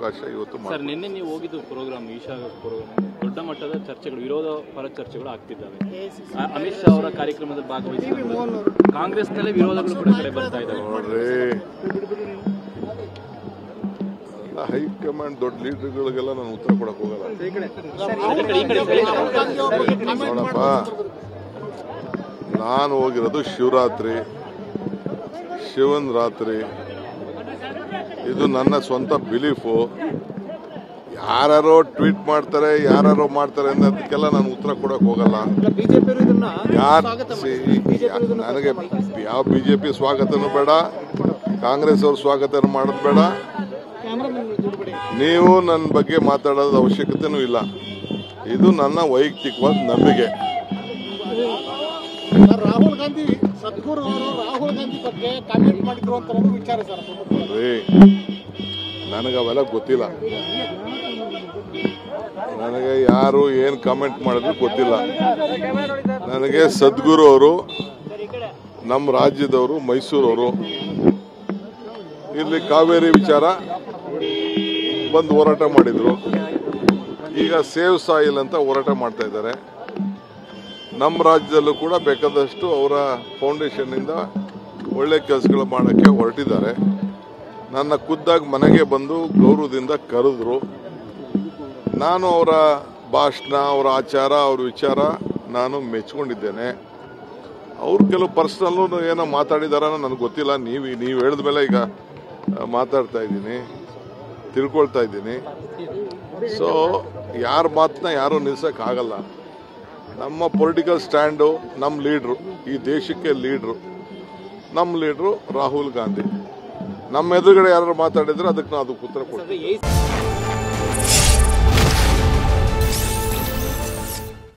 ಅವಕಾಶ ಇವತ್ತು ಸರ್, ನಿನ್ನೆ ನೀವು ಹೋಗಿದ್ದು ಪ್ರೋಗ್ರಾಮ್ ಈಶಾ ಪ್ರೋಗ್ರಾಮ್ ದೊಡ್ಡ ಮಟ್ಟದ ಚರ್ಚೆಗಳು, ವಿರೋಧ ಪರ ಚರ್ಚೆಗಳು ಆಗ್ತಿದ್ದಾವೆ. ಅಮಿತ್ ಶಾ ಅವರ ಕಾರ್ಯಕ್ರಮದಲ್ಲಿ ಭಾಗವಹಿಸಿ ಕಾಂಗ್ರೆಸ್ನಲ್ಲೇ ವಿರೋಧಗಳು ಕೂಡ ಕಡೆ ಬರ್ತಾ ಇದ್ದಾವೆ. ನೋಡ್ರಿ, ಹೈಕಮಾಂಡ್ ದೊಡ್ಡ ಲೀಡರ್ಗಳಿಗೆಲ್ಲ ನಾನು ಉತ್ತರ ಕೊಡಕ್ ಹೋಗಲ್ಲ. ನೋಡಪ್ಪ, ನಾನು ಹೋಗಿರೋದು ಶಿವರಾತ್ರಿ, ಶಿವನ್ ರಾತ್ರಿ. ಇದು ನನ್ನ ಸ್ವಂತ ಬಿಲೀಫು. ಯಾರು ಟ್ವೀಟ್ ಮಾಡ್ತಾರೆ, ಯಾರು ಮಾಡ್ತಾರೆ ಅನ್ನೋದಕ್ಕೆಲ್ಲ ನಾನು ಉತ್ತರ ಕೊಡಕ್ ಹೋಗಲ್ಲ. ನನಗೆ ಯಾವ ಬಿಜೆಪಿ ಸ್ವಾಗತನೂ ಬೇಡ, ಕಾಂಗ್ರೆಸ್ ಅವ್ರ ಸ್ವಾಗತ ಮಾಡೋದು ಬೇಡ. ನೀವು ನನ್ನ ಬಗ್ಗೆ ಮಾತಾಡೋದ ಅವಶ್ಯಕತೆನೂ ಇಲ್ಲ. ಇದು ನನ್ನ ವೈಯಕ್ತಿಕವಾದ ನಂಬಿಕೆ. ರಾಹುಲ್ ಗಾಂಧಿ ಸದ್ಗುರು ಅವರು ರಾಹುಲ್ ಗಾಂಧಿ ಬಗ್ಗೆ ಕಾಮೆಂಟ್ ಮಾಡಿದ್ರು ಅಂತ ವಿಚಾರ ಸರ್. ನನಗೆ ಅವೆಲ್ಲ ಗೊತ್ತಿಲ್ಲ. ನನಗೆ ಯಾರು ಏನು ಕಾಮೆಂಟ್ ಮಾಡಿದ್ರು ಗೊತ್ತಿಲ್ಲ. ನನಗೆ ಸದ್ಗುರು ಅವರು ನಮ್ಮ ರಾಜ್ಯದವರು, ಮೈಸೂರವರು, ಇಲ್ಲಿ ಕಾವೇರಿ ವಿಚಾರ ಬಂದು ಹೋರಾಟ ಮಾಡಿದ್ರು. ಈಗ ಸೇವ್ ಸಾಯಿಲ್ ಅಂತ ಹೋರಾಟ ಮಾಡ್ತಾ ಇದ್ದಾರೆ. ನಮ್ಮ ರಾಜ್ಯದಲ್ಲೂ ಕೂಡ ಬೇಕಾದಷ್ಟು ಅವರ ಫೌಂಡೇಶನ್ನಿಂದ ಒಳ್ಳೆ ಕೆಲಸಗಳು ಮಾಡೋಕ್ಕೆ ಹೊರಟಿದ್ದಾರೆ. ನನ್ನ ಖುದ್ದಾಗಿ ಮನೆಗೆ ಬಂದು ಗೌರವದಿಂದ ಕರೆದ್ರು. ನಾನು ಅವರ ಭಾಷಣ, ಅವರ ಆಚಾರ, ಅವ್ರ ವಿಚಾರ ನಾನು ಮೆಚ್ಕೊಂಡಿದ್ದೇನೆ. ಅವ್ರು ಕೆಲವು ಪರ್ಸ್ನಲ್ಲೂ ಏನೋ ಮಾತಾಡಿದಾರ ನನಗೆ ಗೊತ್ತಿಲ್ಲ. ನೀವು ಹೇಳಿದ ಮೇಲೆ ಈಗ ಮಾತಾಡ್ತಾ ಇದ್ದೀನಿ, ತಿಳ್ಕೊಳ್ತಾ ಇದ್ದೀನಿ. ಸೊ ಯಾರ ಮಾತನ್ನ ಯಾರೂ ನಿಲ್ಸೋಕ್ಕಾಗಲ್ಲ. ನಮ್ಮ ಪೊಲಿಟಿಕಲ್ ಸ್ಟ್ಯಾಂಡು, ನಮ್ಮ ಲೀಡ್ರು, ಈ ದೇಶಕ್ಕೆ ಲೀಡ್ರು, ನಮ್ಮ ಲೀಡ್ರು ರಾಹುಲ್ ಗಾಂಧಿ. ನಮ್ಮ ಎದುರುಗಡೆ ಯಾರು ಮಾತಾಡಿದ್ರೆ ಅದಕ್ಕೆ ನಾವು ಉತ್ತರ ಕೊಡ್ತೀವಿ.